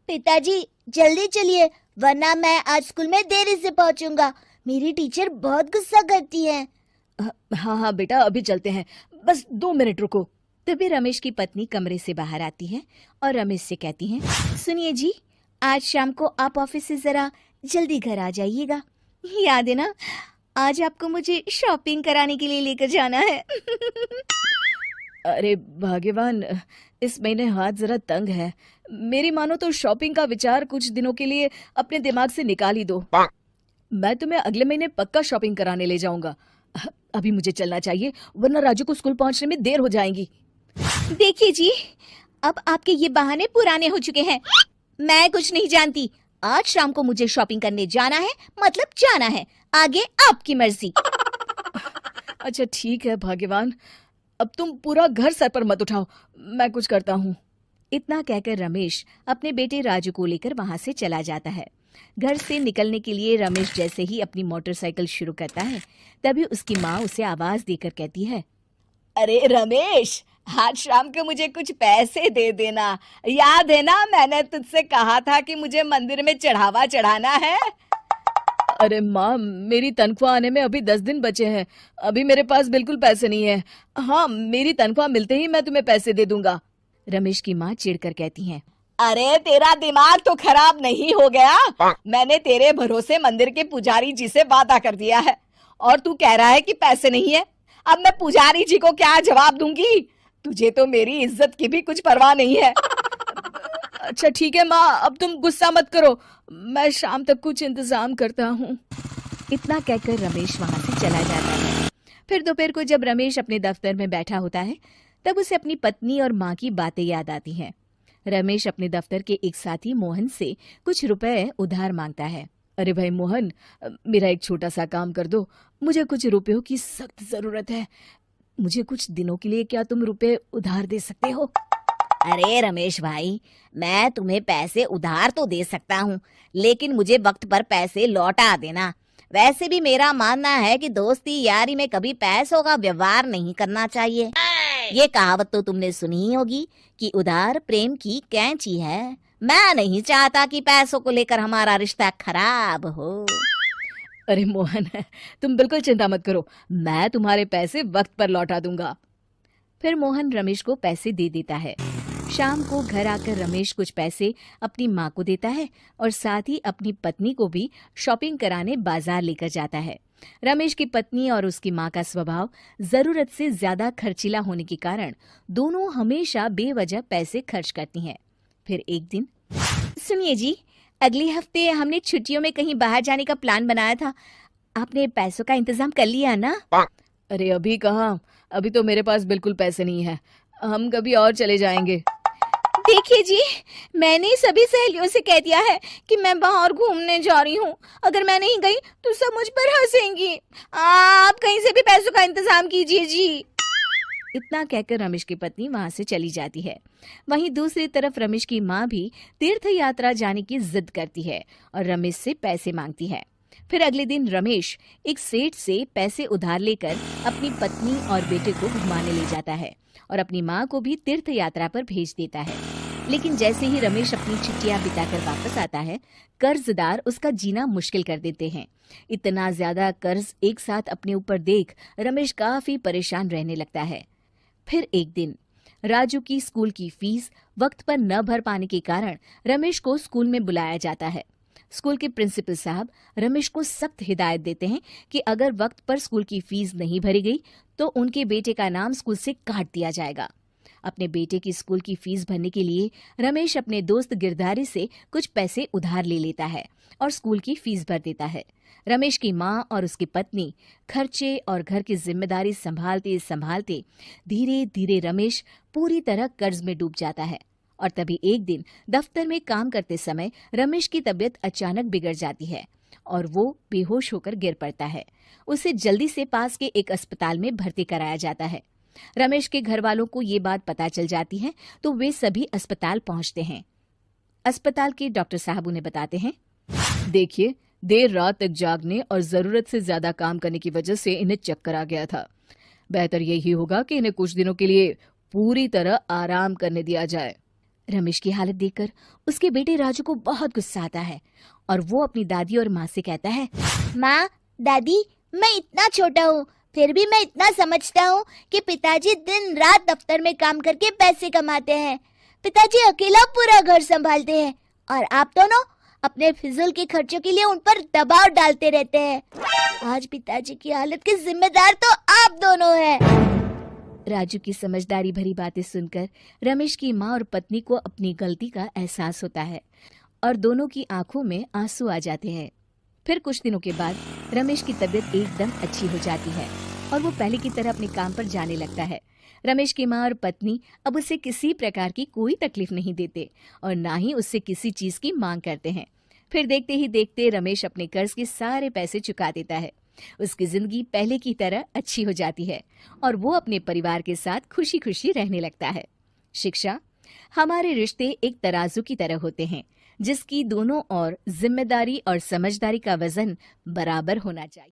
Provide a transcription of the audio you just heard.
पिताजी जल्दी चलिए, वरना मैं आज स्कूल में देरी से पहुंचूंगा। मेरी टीचर बहुत गुस्सा करती है। हाँ हाँ बेटा, अभी चलते हैं, बस 2 मिनट रुको। तभी रमेश की पत्नी कमरे से बाहर आती है और रमेश से कहती हैं, सुनिए जी, आज शाम को आप ऑफिस से जरा जल्दी घर आ जाइएगा। याद है ना, आज आपको मुझे शॉपिंग कराने के लिए लेकर जाना है। अरे भाग्यवान, इस महीने हाथ जरा तंग है। मेरी मानो तो शॉपिंग का विचार कुछ दिनों के लिए अपने दिमाग से निकाल ही दो। मैं तुम्हें अगले महीने पक्का शॉपिंग कराने ले जाऊंगा। अभी मुझे चलना चाहिए, वरना राजू को स्कूल पहुंचने में देर हो जाएगी। देखिए जी, अब आपके ये बहाने पुराने हो चुके हैं। मैं कुछ नहीं जानती। आज शाम को मुझे शॉपिंग करने जाना है, मतलब जाना है। आगे आपकी मर्जी। अच्छा ठीक है भाग्यवान, अब तुम पूरा घर सर पर मत उठाओ, मैं कुछ करता हूँ। इतना कहकर रमेश अपने बेटे राजू को लेकर वहां से चला जाता है। घर से निकलने के लिए रमेश जैसे ही अपनी मोटरसाइकिल शुरू करता है, तभी उसकी माँ उसे आवाज देकर कहती है, अरे रमेश, आज शाम को मुझे कुछ पैसे दे देना। याद है ना, मैंने तुझसे कहा था कि मुझे मंदिर में चढ़ावा चढ़ाना है। अरे माँ, मेरी तनख्वाह आने में अभी 10 दिन बचे हैं। अभी मेरे पास बिल्कुल पैसे नहीं है। हाँ, मेरी तनख्वाह मिलते ही मैं तुम्हें पैसे दे दूंगा। रमेश की माँ चिढ़कर कहती हैं, अरे तेरा दिमाग तो खराब नहीं हो गया? मैंने तेरे भरोसे मंदिर के पुजारी जी से वादा कर दिया है और तू कह रहा है कि पैसे नहीं है। अब मैं पुजारी जी को क्या जवाब दूंगी? तुझे तो मेरी इज्जत की भी कुछ परवाह नहीं है। अच्छा ठीक है माँ, अब तुम गुस्सा मत करो, मैं शाम तक कुछ इंतजाम करता हूँ। इतना कहकर रमेश वहां से चला जाता है। फिर दोपहर को जब रमेश अपने दफ्तर में बैठा होता है, तब उसे अपनी पत्नी और माँ की बातें याद आती हैं। रमेश अपने दफ्तर के एक साथी मोहन से कुछ रुपए उधार मांगता है। अरे भाई मोहन, मेरा एक छोटा सा काम कर दो, मुझे कुछ रुपयों की सख्त जरूरत है। मुझे कुछ दिनों के लिए क्या तुम रुपए उधार दे सकते हो? अरे रमेश भाई, मैं तुम्हें पैसे उधार तो दे सकता हूँ, लेकिन मुझे वक्त पर पैसे लौटा देना। वैसे भी मेरा मानना है कि दोस्ती यारी में कभी पैसों का व्यवहार नहीं करना चाहिए। ये कहावत तो तुमने सुनी ही होगी कि उधार प्रेम की कैंची है। मैं नहीं चाहता कि पैसों को लेकर हमारा रिश्ता खराब हो। अरे मोहन, तुम बिल्कुल चिंता मत करो, मैं तुम्हारे पैसे वक्त पर लौटा दूंगा। फिर मोहन रमेश को पैसे दे देता है। शाम को घर आकर रमेश कुछ पैसे अपनी माँ को देता है और साथ ही अपनी पत्नी को भी शॉपिंग कराने बाजार लेकर जाता है। रमेश की पत्नी और उसकी माँ का स्वभाव जरूरत से ज्यादा खर्चीला होने के कारण दोनों हमेशा बेवजह पैसे खर्च करती हैं। फिर एक दिन, सुनिए जी, अगले हफ्ते हमने छुट्टियों में कहीं बाहर जाने का प्लान बनाया था। आपने पैसों का इंतजाम कर लिया ना? अरे अभी कहाँ, अभी तो मेरे पास बिल्कुल पैसे नहीं है। हम कभी और चले जाएंगे। देखिए जी, मैंने सभी सहेलियों से कह दिया है कि मैं बाहर घूमने जा रही हूँ। अगर मैं नहीं गई तो सब मुझ पर हंसेंगी। आप कहीं से भी पैसों का इंतजाम कीजिए जी। इतना कहकर रमेश की पत्नी वहां से चली जाती है। वहीं दूसरी तरफ रमेश की माँ भी तीर्थ यात्रा जाने की जिद करती है और रमेश से पैसे मांगती है। फिर अगले दिन रमेश एक सेठ से पैसे उधार लेकर अपनी पत्नी और बेटे को घुमाने ले जाता है और अपनी माँ को भी तीर्थ यात्रा पर भेज देता है। लेकिन जैसे ही रमेश अपनी छुट्टियां बिताकर वापस आता है, कर्जदार उसका जीना मुश्किल कर देते हैं। इतना ज्यादा कर्ज एक साथ अपने ऊपर देख रमेश काफी परेशान रहने लगता है। फिर एक दिन राजू की स्कूल की फीस वक्त पर न भर पाने के कारण रमेश को स्कूल में बुलाया जाता है। स्कूल के प्रिंसिपल साहब रमेश को सख्त हिदायत देते हैं कि अगर वक्त पर स्कूल की फीस नहीं भरी गई तो उनके बेटे का नाम स्कूल से काट दिया जाएगा। अपने बेटे की स्कूल की फीस भरने के लिए रमेश अपने दोस्त गिरधारी से कुछ पैसे उधार ले लेता है और स्कूल की फीस भर देता है। रमेश की माँ और उसकी पत्नी खर्चे और घर की जिम्मेदारी संभालते संभालते धीरे धीरे रमेश पूरी तरह कर्ज में डूब जाता है। और तभी एक दिन दफ्तर में काम करते समय रमेश की तबीयत अचानक बिगड़ जाती है और वो बेहोश होकर गिर पड़ता है। उसे जल्दी से पास के एक अस्पताल में भर्ती कराया जाता है। रमेश के घर वालों को ये बात पता चल जाती है तो वे सभी अस्पताल पहुंचते हैं। अस्पताल के डॉक्टर साहब उन्हें बताते हैं, देखिए, देर रात तक जागने और जरूरत से ज्यादा काम करने की वजह से इन्हें चक्कर आ गया था। बेहतर यही होगा कि इन्हें कुछ दिनों के लिए पूरी तरह आराम करने दिया जाए। रमेश की हालत देखकर उसके बेटे राजू को बहुत गुस्सा आता है और वो अपनी दादी और माँ से कहता है, माँ, दादी, मैं इतना छोटा हूँ, फिर भी मैं इतना समझता हूँ कि पिताजी दिन रात दफ्तर में काम करके पैसे कमाते हैं। पिताजी अकेला पूरा घर संभालते हैं और आप दोनों अपने फिजूल के खर्चों के लिए उन पर दबाव डालते रहते हैं। आज पिताजी की हालत के जिम्मेदार तो आप दोनों हैं। राजू की समझदारी भरी बातें सुनकर रमेश की माँ और पत्नी को अपनी गलती का एहसास होता है और दोनों की आंखों में आंसू आ जाते हैं। फिर कुछ दिनों के बाद रमेश की तबीयत एकदम अच्छी हो जाती है और वो पहले की तरह अपने काम पर जाने लगता है। रमेश की माँ और पत्नी अब उसे किसी प्रकार की कोई तकलीफ नहीं देते और ना ही उससे किसी चीज की मांग करते हैं। फिर देखते ही देखते रमेश अपने कर्ज के सारे पैसे चुका देता है। उसकी जिंदगी पहले की तरह अच्छी हो जाती है और वो अपने परिवार के साथ खुशी खुशी रहने लगता है। शिक्षा, हमारे रिश्ते एक तराजू की तरह होते हैं जिसकी दोनों ओर जिम्मेदारी और समझदारी का वजन बराबर होना चाहिए।